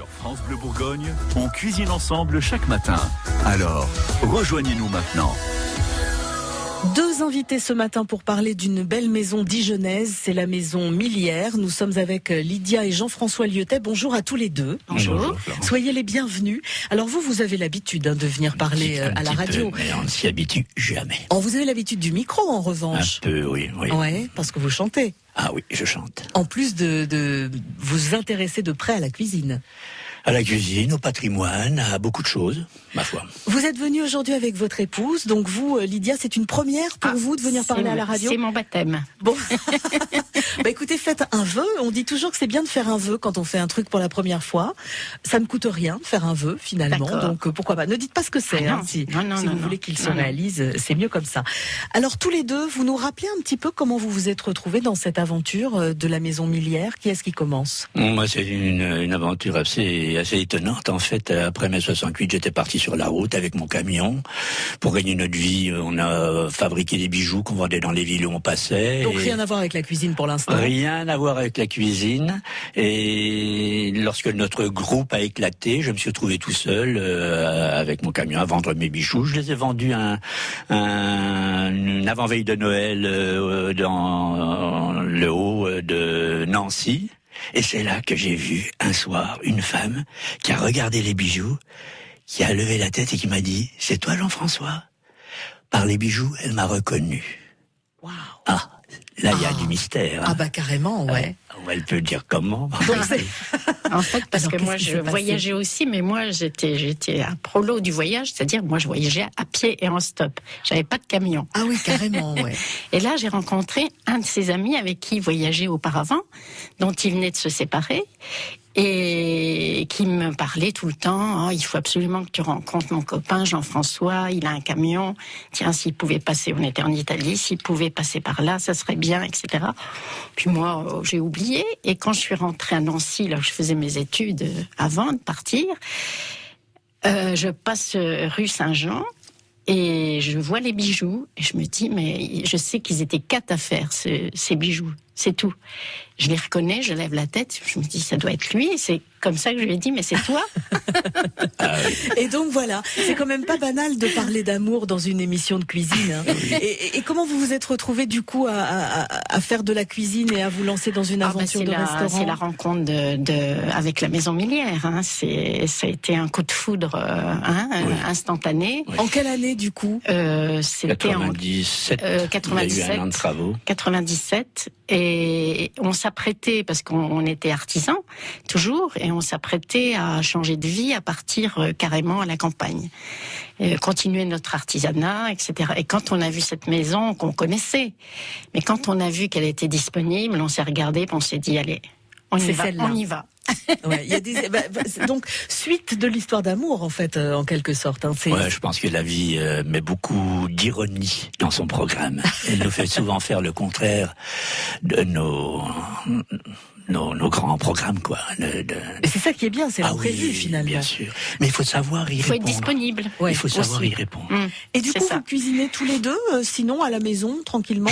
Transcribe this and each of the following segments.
Sur France Bleu Bourgogne, on cuisine ensemble chaque matin. Alors, rejoignez-nous maintenant. Deux invités ce matin pour parler d'une belle maison dijonnaise, c'est la maison Millière. Nous sommes avec Lydia et Jean-François Lyotet. Bonjour à tous les deux. Bonjour. Soyez les bienvenus. Alors vous avez l'habitude de venir parler à la radio. Mais on ne s'y habitue jamais. Oh, vous avez l'habitude du micro en revanche. Un peu, oui. Ouais, parce que vous chantez. Ah oui, je chante. En plus de vous intéresser de près à la cuisine. À la cuisine, au patrimoine, à beaucoup de choses, ma foi. Vous êtes venue aujourd'hui avec votre épouse, donc vous, Lydia, c'est une première pour vous de venir parler à la radio. C'est mon baptême. Bon, bah écoutez, faites un vœu. On dit toujours que c'est bien de faire un vœu quand on fait un truc pour la première fois. Ça ne coûte rien de faire un vœu finalement, D'accord. donc pourquoi pas. Ne dites pas ce que c'est. Ah non. Si Non, vous voulez qu'il se réalise, c'est mieux comme ça. Alors tous les deux, vous nous rappelez un petit peu comment vous vous êtes retrouvés dans cette aventure de la maison Millière. Qui est-ce qui commence? Moi, c'est une aventure assez étonnante. En fait, après mai 68, j'étais parti sur la route avec mon camion. Pour gagner notre vie, on a fabriqué des bijoux qu'on vendait dans les villes où on passait. Donc rien à voir avec la cuisine pour l'instant. Rien à voir avec la cuisine. Et lorsque notre groupe a éclaté, je me suis retrouvé tout seul avec mon camion à vendre mes bijoux. Je les ai vendus une avant-veille de Noël dans le haut de Nancy. Et c'est là que j'ai vu un soir une femme qui a regardé les bijoux, qui a levé la tête et qui m'a dit « C'est toi Jean-François ?» Par les bijoux, elle m'a reconnu. Waouh. Ah, là il y a du mystère. Ah bah carrément, ouais. Elle peut dire comment. Donc c'est... En fait, parce Alors, que moi, qu'est-ce qui je s'est passé voyageais aussi, mais moi, j'étais un prolo du voyage, c'est-à-dire, moi, je voyageais à pied et en stop. J'avais pas de camion. Ah oui, carrément, ouais. Et là, j'ai rencontré un de ses amis avec qui il voyageait auparavant, dont il venait de se séparer, et qui me parlait tout le temps. Oh, il faut absolument que tu rencontres mon copain Jean-François. Il a un camion. Tiens, s'il pouvait passer, on était en Italie, s'il pouvait passer par là, ça serait bien, etc. Puis moi, j'ai oublié. Et quand je suis rentrée à Nancy, là où je faisais mes études avant de partir, je passe rue Saint-Jean. Et je vois les bijoux, et je me dis, mais je sais qu'ils étaient 4 à faire, ces bijoux, c'est tout. Je les reconnais, je lève la tête, je me dis, ça doit être lui, et c'est comme ça que je lui ai dit, mais c'est toi. Et donc voilà, c'est quand même pas banal de parler d'amour dans une émission de cuisine. Hein. Et comment vous vous êtes retrouvés du coup à faire de la cuisine et à vous lancer dans une aventure de restaurant? C'est la rencontre avec la maison Millière. Hein. Ça a été un coup de foudre instantané. Oui. En quelle année du coup? C'était 97. 97. Il y a eu un an de travaux. 97. Et on s'apprêtait, parce qu'on était artisans, toujours, et on s'apprêtait à changer de vie, à partir carrément à la campagne. Continuer notre artisanat, etc. Et quand on a vu cette maison qu'on connaissait, mais quand on a vu qu'elle était disponible, on s'est regardé, puis on s'est dit, allez, on y va. Ouais, il y a donc suite de l'histoire d'amour en fait, en quelque sorte. Hein, ouais, je pense que la vie met beaucoup d'ironie dans son programme. Elle nous fait souvent faire le contraire de nos grands programmes, quoi. Et c'est ça qui est bien, c'est l'imprévu finalement. Bien sûr. Mais il faut savoir y répondre. Il faut être disponible. Ouais, il faut savoir y répondre. Et du coup, vous cuisinez tous les deux, sinon à la maison, tranquillement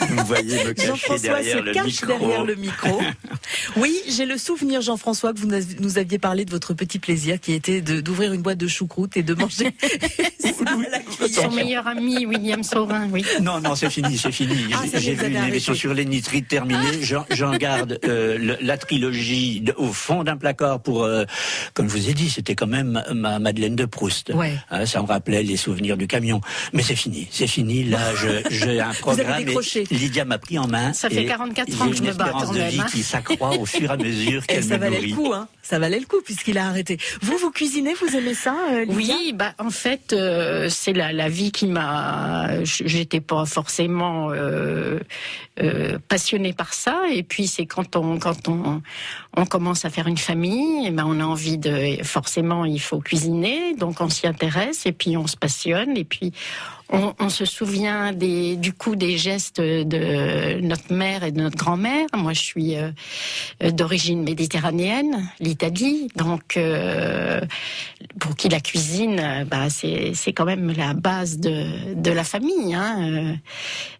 Vous voyez me cacher Jean-François se cache derrière le micro. Oui, j'ai le souvenir, Jean-François, que vous nous aviez parlé de votre petit plaisir qui était d'ouvrir une boîte de choucroute et de manger ça à la cuillère. Son meilleur ami, William Saurin, oui. Non, c'est fini. J'ai vu une émission sur les nitrites terminée. J'en garde la trilogie au fond d'un placard pour, comme je vous ai dit, c'était quand même ma Madeleine de Proust. Ouais. Ça me rappelait les souvenirs du camion. Mais c'est fini. Là, j'ai un programme. Et Lydia m'a pris en main. Ça fait 44 ans que je me bats quand même. J'ai une espérance de vie qui s'accroît au fur et à mesure qu'elle me nourrit. valait le coup, hein. Ça valait le coup puisqu'il a arrêté. Vous cuisinez, vous aimez ça, Lydia? Oui, en fait, c'est la vie qui m'a. J'étais pas forcément passionnée par ça, et puis c'est quand on commence à faire une famille, et on a envie forcément il faut cuisiner, donc on s'y intéresse et puis on se passionne et puis On se souvient du coup des gestes de notre mère et de notre grand-mère. Moi, je suis d'origine méditerranéenne, l'Italie, donc pour qui la cuisine, c'est quand même la base de la famille. Hein.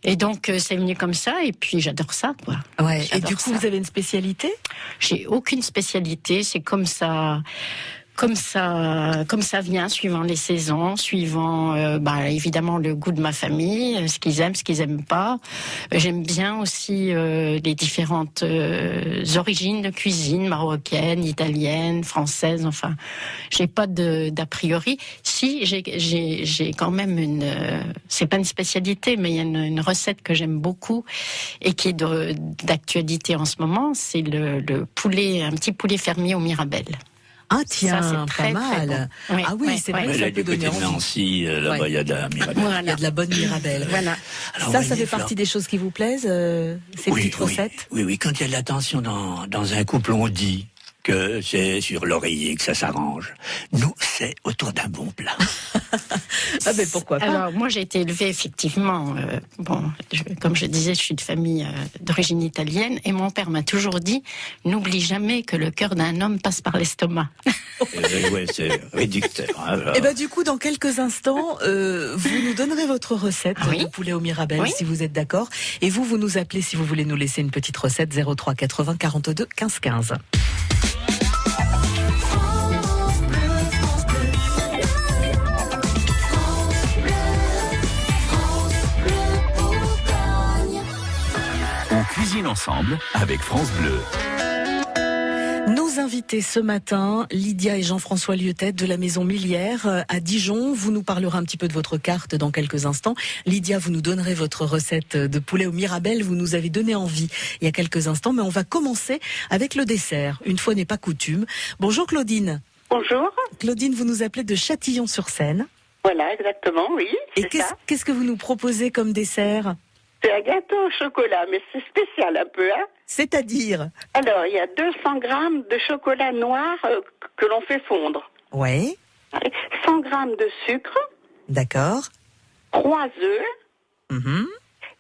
Et donc c'est venu comme ça, et puis j'adore ça, quoi. Ouais. Et du coup, vous avez une spécialité ? J'ai aucune spécialité, c'est comme ça vient, suivant les saisons, suivant évidemment le goût de ma famille, ce qu'ils aiment pas. J'aime bien aussi les différentes origines de cuisine, marocaine, italienne, française. Enfin, j'ai pas d'a priori. Si j'ai quand même c'est pas une spécialité, mais il y a une recette que j'aime beaucoup et qui est d'actualité en ce moment. C'est le poulet, un petit poulet fermier au Mirabelle. Ah tiens, ça, très, pas mal. Très bon. Oui, ah oui, c'est vrai que ça peut donner envie. Nancy, là-bas, il y a de la Mirabelle. Voilà. Il y a de la bonne Mirabelle. Voilà. Alors, ça fait partie des choses qui vous plaisent, ces petites recettes ? Oui, quand il y a de la tension dans un couple, on dit que c'est sur l'oreiller que ça s'arrange. Nous, c'est autour d'un bon plat. Ah ben pourquoi pas. Alors moi j'ai été élevée effectivement, comme je disais, je suis de famille d'origine italienne et mon père m'a toujours dit n'oublie jamais que le cœur d'un homme passe par l'estomac. Ouais, c'est réducteur. Alors. Et ben du coup dans quelques instants vous nous donnerez votre recette de poulet au Mirabelle si vous êtes d'accord, et vous nous appelez si vous voulez nous laisser une petite recette 03 80 42 15 15. On cuisine ensemble avec France Bleu. Nos invités ce matin, Lydia et Jean-François Lieutet de la Maison Millière à Dijon. Vous nous parlerez un petit peu de votre carte dans quelques instants. Lydia, vous nous donnerez votre recette de poulet au Mirabelle. Vous nous avez donné envie il y a quelques instants, mais on va commencer avec le dessert. Une fois n'est pas coutume. Bonjour Claudine. Bonjour. Claudine, vous nous appelez de Châtillon-sur-Seine. Voilà, exactement, oui. Et qu'est-ce que vous nous proposez comme dessert ? C'est un gâteau au chocolat, mais c'est spécial un peu, hein. C'est-à-dire ? Alors, il y a 200 grammes de chocolat noir que l'on fait fondre. Ouais. 100 grammes de sucre. D'accord. 3 œufs.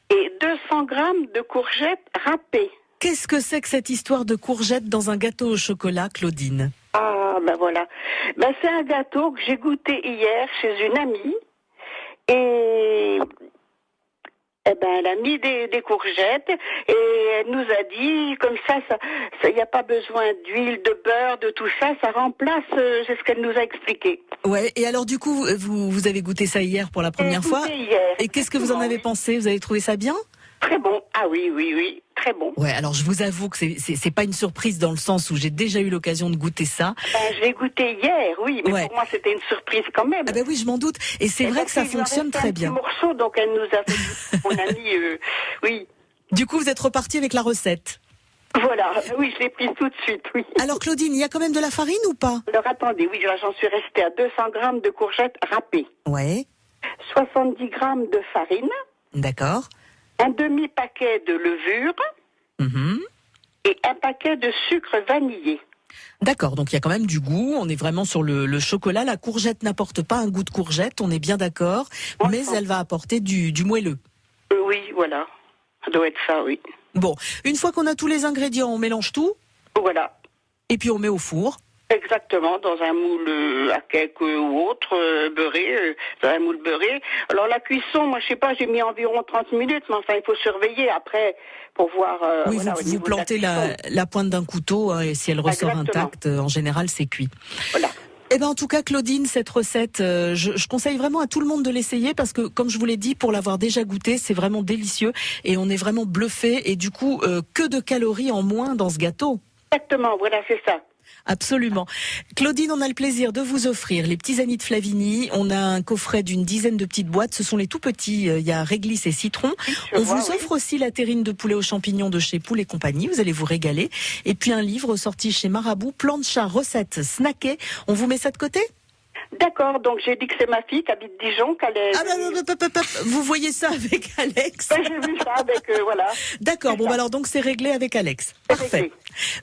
Et 200 grammes de courgettes râpées. Qu'est-ce que c'est que cette histoire de courgettes dans un gâteau au chocolat, Claudine ? Ah, ben voilà. Ben, c'est un gâteau que j'ai goûté hier chez une amie. Et... elle a mis des courgettes et elle nous a dit, comme ça, il n'y a pas besoin d'huile, de beurre, de tout ça, ça remplace, c'est ce qu'elle nous a expliqué. Ouais, et alors du coup, vous avez goûté ça hier pour la première fois. Hier. Et qu'est-ce que vous en avez pensé ? Vous avez trouvé ça bien ? Très bon. Ah oui, très bon. Ouais, alors je vous avoue que c'est pas une surprise dans le sens où j'ai déjà eu l'occasion de goûter ça. Je l'ai goûté hier, oui, mais pour moi c'était une surprise quand même. Ah ben oui, je m'en doute. Et c'est vrai que ça fonctionne très bien. Un petit morceau, donc elle nous a fait, mon amie, oui. Du coup, vous êtes reparti avec la recette. Voilà, oui, je l'ai prise tout de suite, oui. Alors Claudine, il y a quand même de la farine ou pas ? Alors attendez, oui, j'en suis restée à 200 grammes de courgettes râpées. Ouais. 70 grammes de farine. D'accord. Un demi-paquet de levure et un paquet de sucre vanillé. D'accord, donc il y a quand même du goût, on est vraiment sur le chocolat. La courgette n'apporte pas un goût de courgette, on est bien d'accord, mais elle va apporter du moelleux. Oui, voilà, ça doit être ça, oui. Bon, une fois qu'on a tous les ingrédients, on mélange tout. Voilà. Et puis on met au four. Exactement, dans un moule à cake ou autre, beurré, dans un moule beurré. Alors la cuisson, moi je sais pas, j'ai mis environ 30 minutes, mais enfin il faut surveiller après pour voir... oui, vous plantez la pointe d'un couteau, et si elle ressort intacte, en général c'est cuit. Voilà. Eh ben en tout cas Claudine, cette recette, je conseille vraiment à tout le monde de l'essayer parce que comme je vous l'ai dit, pour l'avoir déjà goûté, c'est vraiment délicieux et on est vraiment bluffé et du coup que de calories en moins dans ce gâteau. Exactement, voilà, c'est ça. Absolument. Claudine, on a le plaisir de vous offrir les petits anis de Flavigny. On a un coffret d'une dizaine de petites boîtes. Ce sont les tout petits. Il y a réglisse et citron. On vous offre aussi la terrine de poulet aux champignons de chez Poulet et Compagnie. Vous allez vous régaler. Et puis un livre sorti chez Marabout, plancha, recettes, snackées. On vous met ça de côté ? D'accord, donc j'ai dit que c'est ma fille qui habite Dijon, qu'elle vous voyez ça avec Alex ? J'ai vu ça avec, voilà. D'accord, bon alors donc c'est réglé avec Alex. Parfait.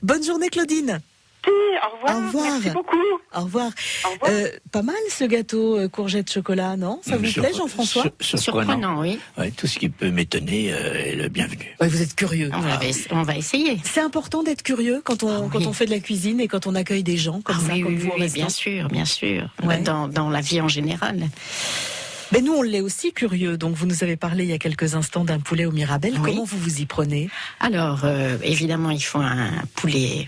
Bonne journée Claudine. écouter. Au revoir. Au revoir. Merci beaucoup. Au revoir. Au revoir. Pas mal ce gâteau courgette chocolat, non? Ça vous plaît, Jean-François? Surprenant, oui. Ouais, tout ce qui peut m'étonner est le bienvenu. Ouais, vous êtes curieux. On va essayer. C'est important d'être curieux quand on fait de la cuisine et quand on accueille des gens comme ça, comme vous au resto. Bien sûr. Ouais. Dans la vie en général. Mais nous, on l'est aussi curieux. Donc, vous nous avez parlé il y a quelques instants d'un poulet au Mirabelle. Oui. Comment vous vous y prenez? Alors, évidemment, il faut un poulet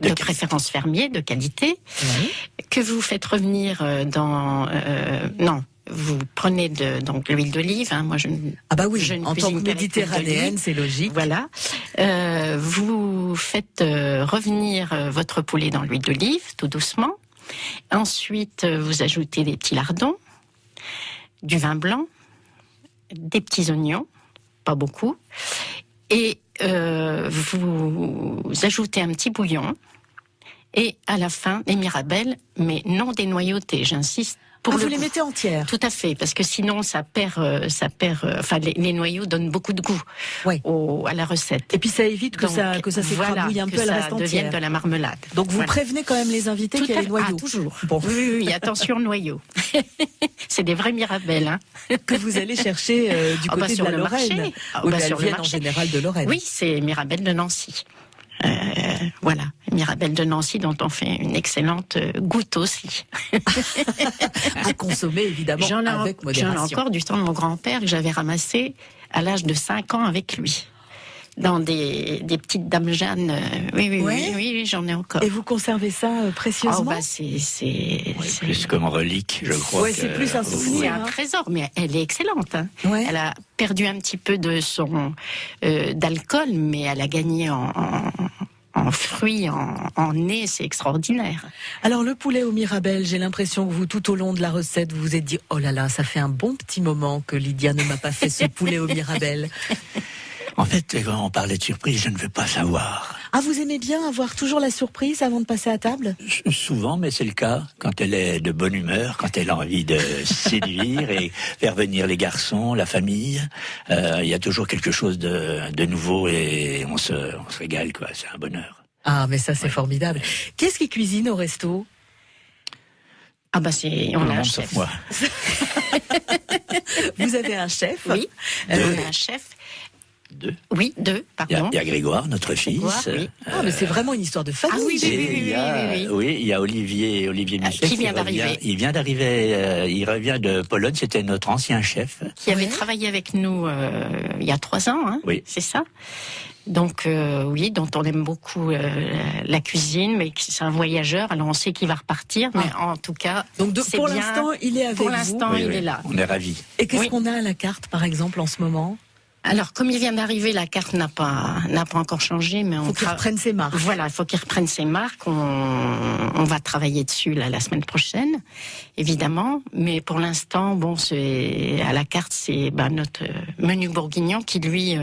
de préférence fermier, de qualité, que vous faites revenir non, vous prenez donc l'huile d'olive. Moi, ah bah oui, je ne en tant que cuisine qu'avec méditerranéenne, l'huile d'olive. c'est logique. Voilà. Vous faites revenir votre poulet dans l'huile d'olive, tout doucement. Ensuite, vous ajoutez des petits lardons, du vin blanc, des petits oignons, pas beaucoup, et vous ajoutez un petit bouillon, et à la fin, des mirabelles, mais non dénoyautées, j'insiste. Vous les mettez entières? Tout à fait, parce que sinon ça perd. Enfin, les noyaux donnent beaucoup de goût à la recette. Et puis ça évite que ça s'écrabouille un peu, elle reste entière. Que ça devienne de la marmelade. Donc vous prévenez quand même les invités qu'il y a les noyaux. Toujours. Bon. Oui, attention aux noyaux. C'est des vrais mirabelles. Que vous allez chercher du côté de la Lorraine. Où elles viennent en général de Lorraine. Oui, c'est mirabelle de Nancy. Voilà, Mirabelle de Nancy, dont on fait une excellente goutte aussi. À consommer évidemment avec modération. J'en ai encore du temps de mon grand-père que j'avais ramassé à l'âge de 5 ans avec lui. Dans des petites dames Jeanne. Oui, j'en ai encore. Et vous conservez ça précieusement? C'est plus comme relique, je crois. Oui, c'est plus un souvenir. C'est un trésor, mais elle est excellente. Ouais. Elle a perdu un petit peu de son d'alcool, mais elle a gagné en fruits, en nez, c'est extraordinaire. Alors le poulet au Mirabelle, j'ai l'impression que vous, tout au long de la recette, vous vous êtes dit « Oh là là, ça fait un bon petit moment que Lydia ne m'a pas fait ce poulet au Mirabelle ». En fait, quand on parlait de surprise, je ne veux pas savoir. Ah, vous aimez bien avoir toujours la surprise avant de passer à table? Souvent, mais c'est le cas quand elle est de bonne humeur, quand elle a envie de séduire et faire venir les garçons, la famille. Il y a toujours quelque chose de nouveau et on se régale, quoi. C'est un bonheur. Ah, mais ça, c'est formidable. Qu'est-ce qui cuisine au resto? Ah bah on a un chef. Sauf moi. Vous avez un chef? Oui, on a un chef. Deux. Oui, deux, pardon. Il y a Grégoire, notre fils. Oui. Ah, mais c'est vraiment une histoire de famille. Ah oui. Oui, il y a Olivier Musset qui vient d'arriver. Il vient d'arriver, il revient de Pologne, c'était notre ancien chef. Qui avait travaillé avec nous il y a 3 ans, oui. C'est ça. Donc dont on aime beaucoup la cuisine, mais c'est un voyageur, alors on sait qu'il va repartir, mais en tout cas, donc pour l'instant, il est avec vous. Pour l'instant, il est là. On est ravis. Et qu'est-ce qu'on a à la carte, par exemple, en ce moment? Alors, comme il vient d'arriver, la carte n'a pas encore changé, mais faut qu'il reprenne ses marques. Voilà, il faut qu'il reprenne ses marques. On va travailler dessus la semaine prochaine, évidemment. Mais pour l'instant, à la carte, c'est notre menu bourguignon qui lui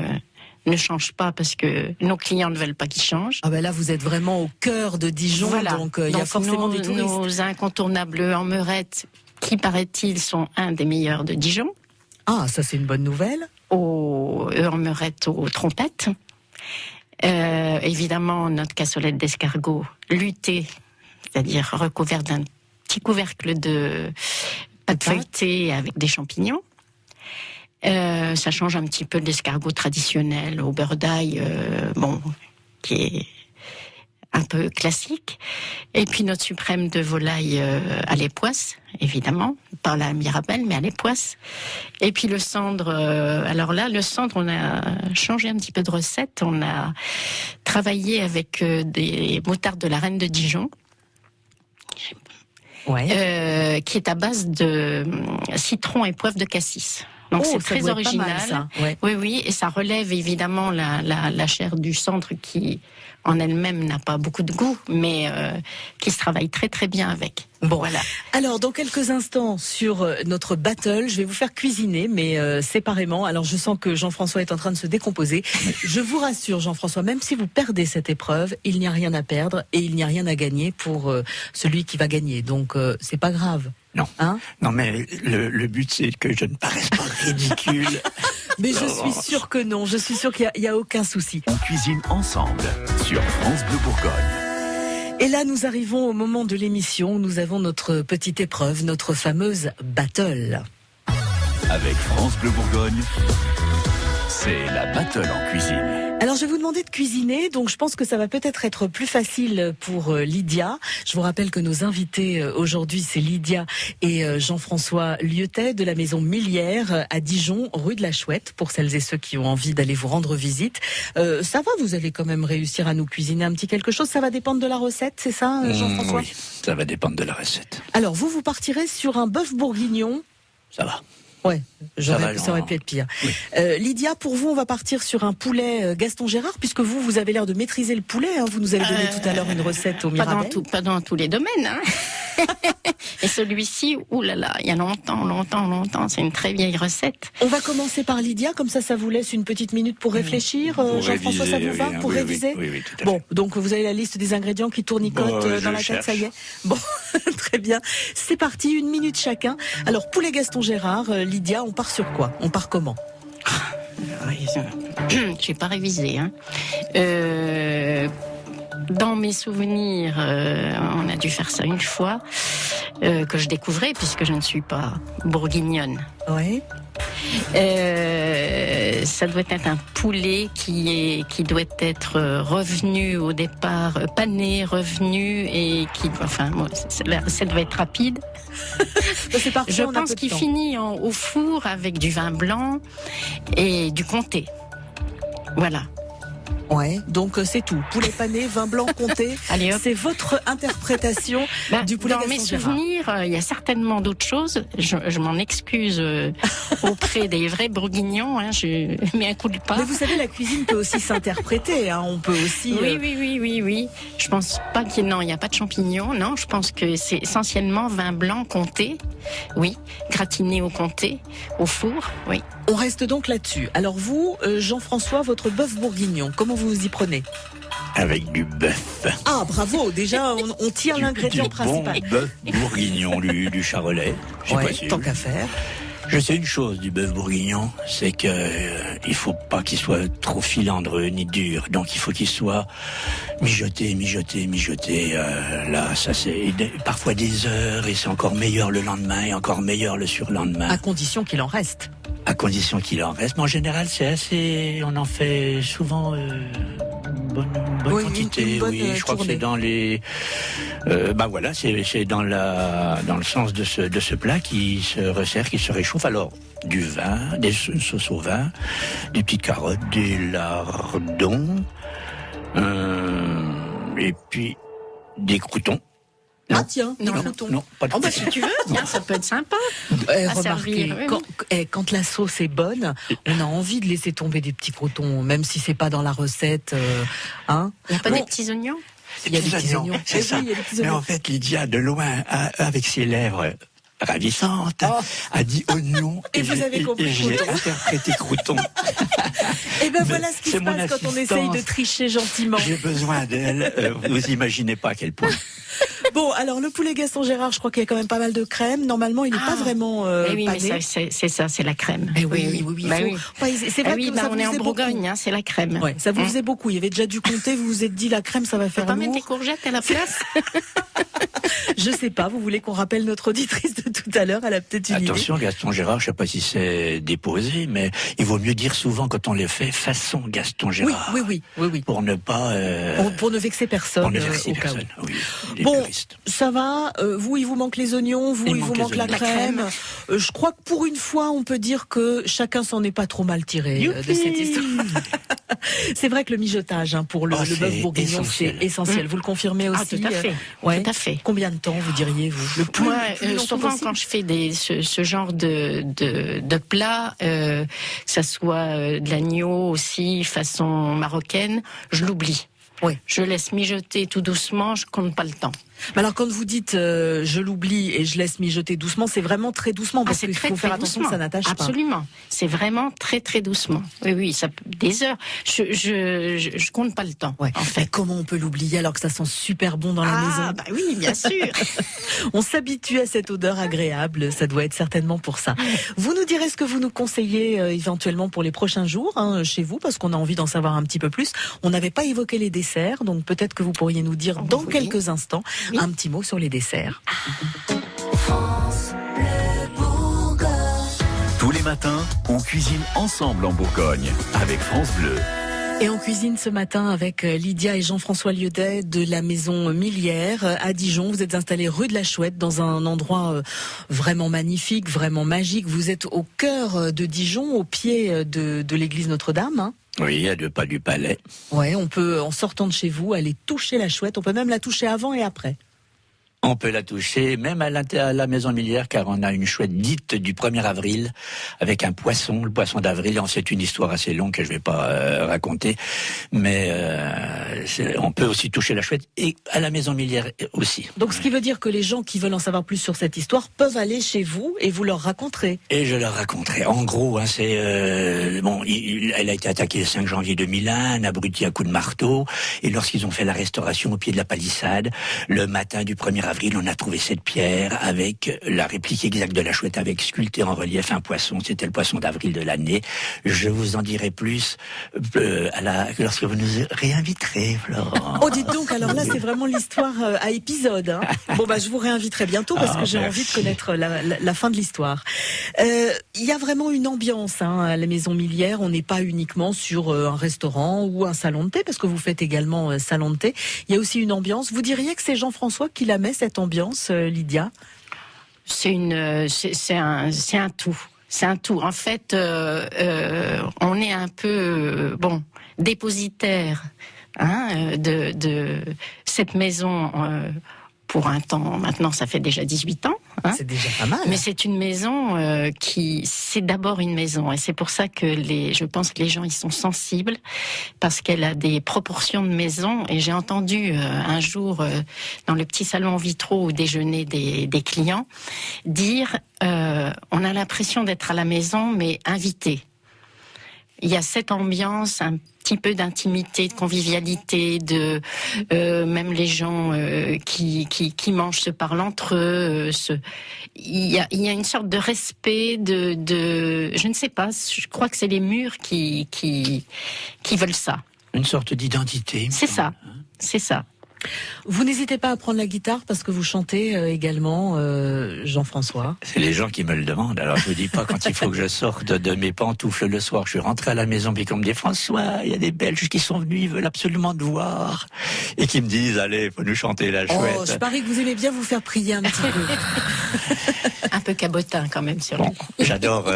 ne change pas parce que nos clients ne veulent pas qu'il change. Ah ben là, vous êtes vraiment au cœur de Dijon, donc il y a forcément du tourisme. Nos incontournables en meurette, qui paraît-il sont un des meilleurs de Dijon. Ah, ça c'est une bonne nouvelle. En meurette aux trompettes. Évidemment, notre cassolette d'escargot luttée, c'est-à-dire recouverte d'un petit couvercle de pâte feuilletée avec des champignons. Ça change un petit peu de l'escargot traditionnel au beurre d'ail, qui est un peu classique. Et puis notre suprême de volaille à l'époisse, évidemment, pas la Mirabelle, mais à l'époisse. Et puis le cendre, le cendre, on a changé un petit peu de recette. On a travaillé avec des moutardes de la Reine de Dijon, qui est à base de citron et poivre de cassis. Donc c'est très original. Mal, ça. Ouais. Oui, et ça relève évidemment la chair du cendre qui, en elle-même, n'a pas beaucoup de goût, mais qui se travaille très très bien avec. Bon, voilà. Alors, dans quelques instants, sur notre battle, je vais vous faire cuisiner, mais séparément. Alors, je sens que Jean-François est en train de se décomposer. Je vous rassure, Jean-François, même si vous perdez cette épreuve, il n'y a rien à perdre et il n'y a rien à gagner pour celui qui va gagner. Donc, c'est pas grave. Non. Non, mais le but, c'est que je ne paraisse pas ridicule. Mais je suis sûre que non. Je suis sûre qu'il n'y a aucun souci. On cuisine ensemble sur France Bleu Bourgogne. Et là, nous arrivons au moment de l'émission où nous avons notre petite épreuve, notre fameuse battle. Avec France Bleu Bourgogne, c'est la battle en cuisine. Alors, je vais vous demander de cuisiner, donc je pense que ça va peut-être être plus facile pour Lydia. Je vous rappelle que nos invités aujourd'hui, c'est Lydia et Jean-François Lieutet de la maison Millière à Dijon, rue de la Chouette, pour celles et ceux qui ont envie d'aller vous rendre visite. Ça va, vous allez quand même réussir à nous cuisiner un petit quelque chose. Ça va dépendre de la recette, c'est ça, Jean-François? Oui, ça va dépendre de la recette. Alors, vous partirez sur un bœuf bourguignon. Ça va. Ouais, ça aurait pu être pire. Oui. Lydia, pour vous, on va partir sur un poulet Gaston Gérard, puisque vous avez l'air de maîtriser le poulet. Hein. Vous nous avez donné tout à l'heure une recette au Mirabelle. Pas dans tous les domaines. Hein. Et celui-ci, oulala, il y a longtemps, c'est une très vieille recette. On va commencer par Lydia, comme ça vous laisse une petite minute pour réfléchir. Jean-François, ça vous va pour réviser? Oui, tout à fait. Bon, donc vous avez la liste des ingrédients qui tournicotent dans la tête, ça y est. Bon, très bien. C'est parti, 1 minute chacun. Alors, poulet Gaston Gérard, Lydia, on part sur quoi? On part comment? J'ai pas révisé. Hein. Dans mes souvenirs, on a dû faire ça une fois, que je découvrais, puisque je ne suis pas bourguignonne. Oui. Ça doit être un poulet qui doit être revenu au départ, pané, revenu, et qui, enfin, la recette va être rapide. C'est parfait, je pense qu'il finit au four avec du vin blanc et du comté. Voilà. Ouais, donc c'est tout. Poulet pané, vin blanc, comté. Allez, hop. C'est votre interprétation du poulet Gaston Gérard. Dans mes souvenirs, il y a certainement d'autres choses. Je m'en excuse auprès des vrais bourguignons. Hein, je mets un coup de pas. Mais vous savez, la cuisine peut aussi s'interpréter. Hein. On peut aussi. Oui. Je pense pas qu'il n'y a pas de champignons. Non, je pense que c'est essentiellement vin blanc comté. Oui, gratiné au comté, au four. Oui. On reste donc là-dessus. Alors vous, Jean-François, votre bœuf bourguignon, comment vous vous y prenez? Avec du bœuf. Ah, bravo. Déjà, on tire l'ingrédient principal. Bon bœuf bourguignon, du charolais. Tant qu'à faire. Je sais une chose du bœuf bourguignon, c'est que il faut pas qu'il soit trop filandreux ni dur. Donc il faut qu'il soit mijoté. Là, ça c'est parfois des heures, et c'est encore meilleur le lendemain et encore meilleur le surlendemain. À condition qu'il en reste. À condition qu'il en reste. Mais en général, c'est assez. On en fait souvent bonne quantité. Une bonne je crois que c'est dans les. Voilà, c'est dans le sens de ce plat qui se resserre, qui se réchauffe. Alors du vin, une sauce au vin, des petites carottes, des lardons, et puis des croûtons. Ah tiens, des croûtons. Non, pas de croûtons. Si tu veux, tiens, ça peut être sympa. Remarquez, quand la sauce est bonne, on a envie de laisser tomber des petits croûtons, même si c'est pas dans la recette. Hein. Il n'y a pas des petits oignons? Il y a des petits oignons. C'est ça. Mais en fait, Lydia, de loin, avec ses lèvres ravissante, a dit oignon. Et vous avez compris j'ai interprété crouton. Et ben voilà ce qui se passe quand on essaye de tricher gentiment. J'ai besoin d'elle. Vous imaginez pas à quel point. Bon, alors le poulet Gaston Gérard, je crois qu'il y a quand même pas mal de crème. Normalement, il n'est pas vraiment oui, pané. Mais c'est ça, c'est la crème. Oui. C'est vrai que ça on est en Bourgogne, hein, c'est la crème. Ouais, ça vous faisait beaucoup. Il y avait déjà du comté. Vous vous êtes dit la crème, ça va faire lourd. Pas mettre des courgettes à la place. Je sais pas. Vous voulez qu'on rappelle notre auditrice de tout à l'heure? Elle a peut-être une idée. Attention, Gaston Gérard, je sais pas si c'est déposé, mais il vaut mieux dire souvent quand on les fait façon Gaston Gérard. Oui. Pour ne pas. Pour ne vexer personne. Pour ne vexer personne. Oui, bon, ça va. Vous, il vous manque les oignons. Vous, il vous manque la crème. Je crois que pour une fois, on peut dire que chacun s'en est pas trop mal tiré de cette histoire. C'est vrai que le mijotage pour le bœuf bourguignon, c'est essentiel. Vous le confirmez aussi? Tout à fait. Ouais. Tout à fait. Combien de temps vous diriez-vous? Souvent quand je fais ce genre de plat, que ça soit de l'agneau aussi façon marocaine, je l'oublie. Oui. Je laisse mijoter tout doucement, je compte pas le temps. Alors quand vous dites je l'oublie et je laisse mijoter doucement, c'est vraiment très doucement parce qu'il faut faire attention que ça n'attache pas. Absolument, c'est vraiment très très doucement. Oui, ça peut des heures. Je compte pas le temps. Ouais. En fait, comment on peut l'oublier alors que ça sent super bon dans la maison? Bah oui, bien sûr. On s'habitue à cette odeur agréable, ça doit être certainement pour ça. Vous nous direz ce que vous nous conseillez éventuellement pour les prochains jours chez vous, parce qu'on a envie d'en savoir un petit peu plus. On n'avait pas évoqué les desserts, donc peut-être que vous pourriez nous dire dans quelques instants un petit mot sur les desserts. France Bleu Bourgogne. Tous les matins, on cuisine ensemble en Bourgogne avec France Bleu. Et on cuisine ce matin avec Lydia et Jean-François Liaudet de la maison Millière à Dijon. Vous êtes installés rue de la Chouette dans un endroit vraiment magnifique, vraiment magique. Vous êtes au cœur de Dijon, au pied de l'église Notre-Dame, hein. Oui, à 2 pas du palais. Ouais, on peut, en sortant de chez vous, aller toucher la Chouette. On peut même la toucher avant et après. On peut la toucher, même à la maison Millière, car on a une chouette dite du 1er avril, avec un poisson, le poisson d'avril. C'est une histoire assez longue que je vais pas raconter, mais on peut aussi toucher la chouette, et à la maison Millière aussi. Donc ce qui veut dire que les gens qui veulent en savoir plus sur cette histoire peuvent aller chez vous et vous leur raconterez. Et je leur raconterai. En gros, elle a été attaquée le 5 janvier 2001, un abruti à coups de marteau, et lorsqu'ils ont fait la restauration au pied de la palissade, le matin du 1er avril, on a trouvé cette pierre avec la réplique exacte de la chouette, avec sculpté en relief un poisson. C'était le poisson d'avril de l'année. Je vous en dirai plus lorsque vous nous réinviterez, Florent. Oh, dites donc, alors là, c'est vraiment l'histoire à épisode. Hein. Bon, je vous réinviterai bientôt parce que j'ai envie de connaître la fin de l'histoire. Il y a vraiment une ambiance à la maison Millière. On n'est pas uniquement sur un restaurant ou un salon de thé, parce que vous faites également salon de thé. Il y a aussi une ambiance. Vous diriez que c'est Jean-François qui la met, cette ambiance, Lydia? C'est un tout. C'est un tout. En fait, on est un peu dépositaire de cette maison pour un temps. Maintenant, ça fait déjà 18 ans. C'est déjà pas mal. Mais c'est une maison c'est d'abord une maison, et c'est pour ça que je pense que les gens ils sont sensibles, parce qu'elle a des proportions de maison. Et j'ai entendu un jour dans le petit salon vitraux au déjeuner des clients dire on a l'impression d'être à la maison mais invité. Il y a cette ambiance, un petit peu d'intimité, de convivialité, même les gens qui mangent se parlent entre eux. Il y a une sorte de respect, je ne sais pas. Je crois que c'est les murs qui veulent ça. Une sorte d'identité. C'est ça. C'est ça. Vous n'hésitez pas à prendre la guitare parce que vous chantez également, Jean-François. C'est les gens qui me le demandent. Alors je ne dis pas quand il faut que je sorte de mes pantoufles le soir. Je suis rentré à la maison puis qu'on me dit François, il y a des Belges qui sont venus, ils veulent absolument te voir, et qui me disent allez, faut nous chanter la chouette. Oh, je parie que vous aimez bien vous faire prier un petit peu. Un peu cabotin quand même sur lui. J'adore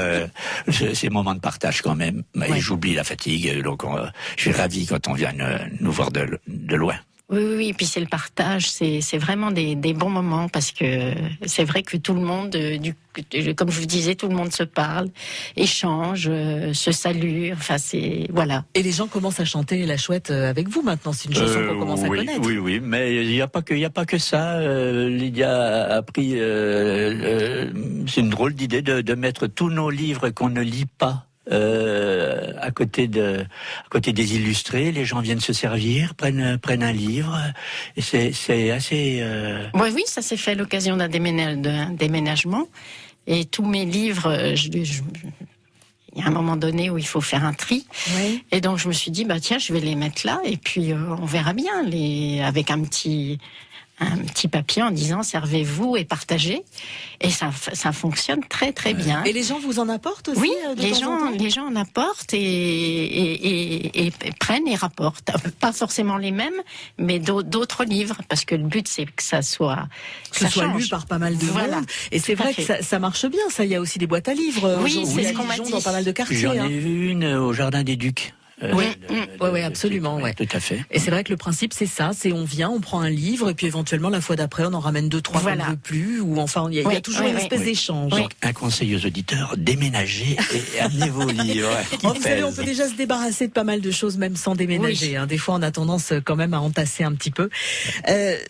ces moments de partage quand même. Et j'oublie la fatigue, donc je suis ravi quand on vient nous voir de loin. Oui, et puis c'est le partage, c'est vraiment des bons moments, parce que c'est vrai que tout le monde, comme je vous disais, tout le monde se parle, échange, se salue, voilà. Et les gens commencent à chanter la chouette avec vous maintenant, c'est une chanson qu'on commence à connaître. Oui, mais il n'y a pas que ça. Lydia a pris, c'est une drôle d'idée de mettre tous nos livres qu'on ne lit pas à côté des illustrés. Les gens viennent se servir, prennent un livre, et c'est assez. Oui, ça s'est fait à l'occasion d'un déménagement, et tous mes livres, il y a un moment donné où il faut faire un tri, et donc je me suis dit tiens, je vais les mettre là, et puis on verra bien, avec un petit papier en disant servez-vous et partagez, et ça fonctionne très très bien. Et les gens vous en apportent aussi? Oui, les gens en apportent et prennent et rapportent. Pas forcément les mêmes, mais d'autres livres, parce que le but c'est que ça soit lu par pas mal de monde. Et c'est vrai que ça marche bien. Ça, il y a aussi des boîtes à livres. Oui, c'est ce qu'on m'a dit. Dans pas mal de quartiers. J'en ai vu une au Jardin des Ducs. Oui, absolument. Ouais, tout à fait. Et c'est vrai que le principe, c'est ça, c'est on vient, on prend un livre, et puis éventuellement, la fois d'après, on en ramène 2, 3 qu'on ne veut plus, ou enfin, il y a toujours une espèce d'échange. Donc, un conseil aux auditeurs, déménagez et amenez vos livres. Vous savez, on peut déjà se débarrasser de pas mal de choses, même sans déménager. Des fois, on a tendance quand même à entasser un petit peu.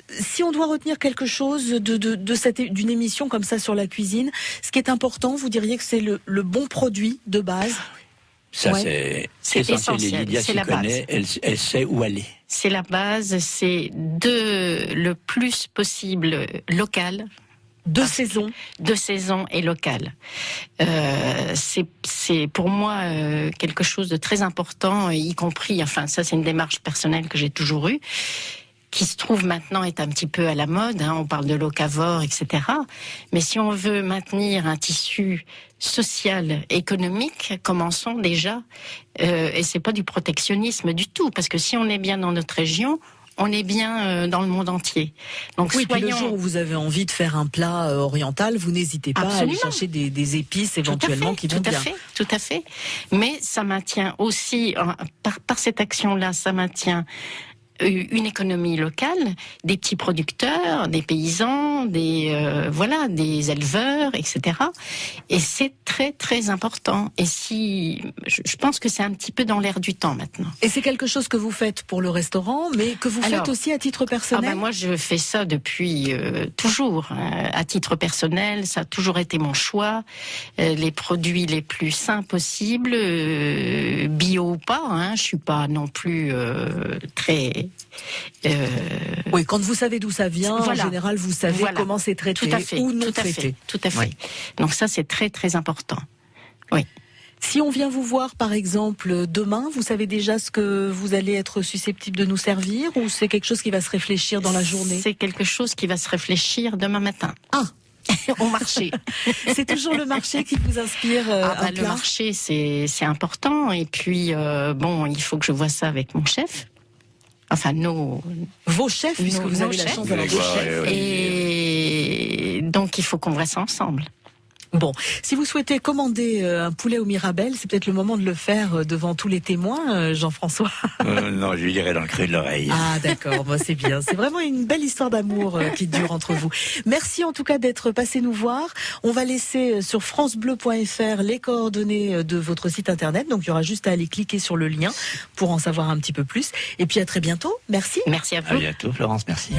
Si on doit retenir quelque chose d'une émission comme ça sur la cuisine, ce qui est important, vous diriez que c'est le bon produit de base? Ça, c'est essentiel. Lydia s'y connaît, elle sait où aller. C'est la base, c'est le plus possible local. De saison et local. C'est pour moi quelque chose de très important, y compris, enfin ça c'est une démarche personnelle que j'ai toujours eue, qui se trouve maintenant est un petit peu à la mode, on parle de locavore, etc. Mais si on veut maintenir un tissu social, économique, commençons déjà, et c'est pas du protectionnisme du tout, parce que si on est bien dans notre région, on est bien dans le monde entier. Donc puis le jour où vous avez envie de faire un plat oriental, vous n'hésitez pas à aller chercher des épices éventuellement qui vont bien. Tout à fait. Mais ça maintient aussi, par cette action-là, ça maintient une économie locale, des petits producteurs, des paysans, des éleveurs, etc. Et c'est très très important. Et je pense que c'est un petit peu dans l'air du temps maintenant. Et c'est quelque chose que vous faites pour le restaurant, mais que vous faites aussi à titre personnel? Moi, je fais ça depuis toujours. À titre personnel, ça a toujours été mon choix. Les produits les plus sains possibles, bio ou pas. Je suis pas non plus très... Oui, quand vous savez d'où ça vient, en général, vous savez comment c'est traité ou non traité. Tout à fait. Oui. Donc ça, c'est très très important. Oui. Si on vient vous voir, par exemple, demain, vous savez déjà ce que vous allez être susceptible de nous servir, ou c'est quelque chose qui va se réfléchir dans la journée? C'est quelque chose qui va se réfléchir demain matin. Au marché. C'est toujours le marché qui vous inspire un plat? Le marché, c'est important. Et puis, il faut que je vois ça avec mon chef. Enfin, vos chefs, puisque vous avez la chance d'avoir des chefs. Et donc, il faut qu'on voit ça ensemble. Bon, si vous souhaitez commander un poulet au Mirabelle, c'est peut-être le moment de le faire devant tous les témoins, Jean-François. Non, je lui dirai dans le creux de l'oreille. Ah d'accord, c'est bien. C'est vraiment une belle histoire d'amour qui dure entre vous. Merci en tout cas d'être passé nous voir. On va laisser sur francebleu.fr les coordonnées de votre site internet. Donc il y aura juste à aller cliquer sur le lien pour en savoir un petit peu plus. Et puis à très bientôt. Merci. Merci à vous. À bientôt, Florence. Merci.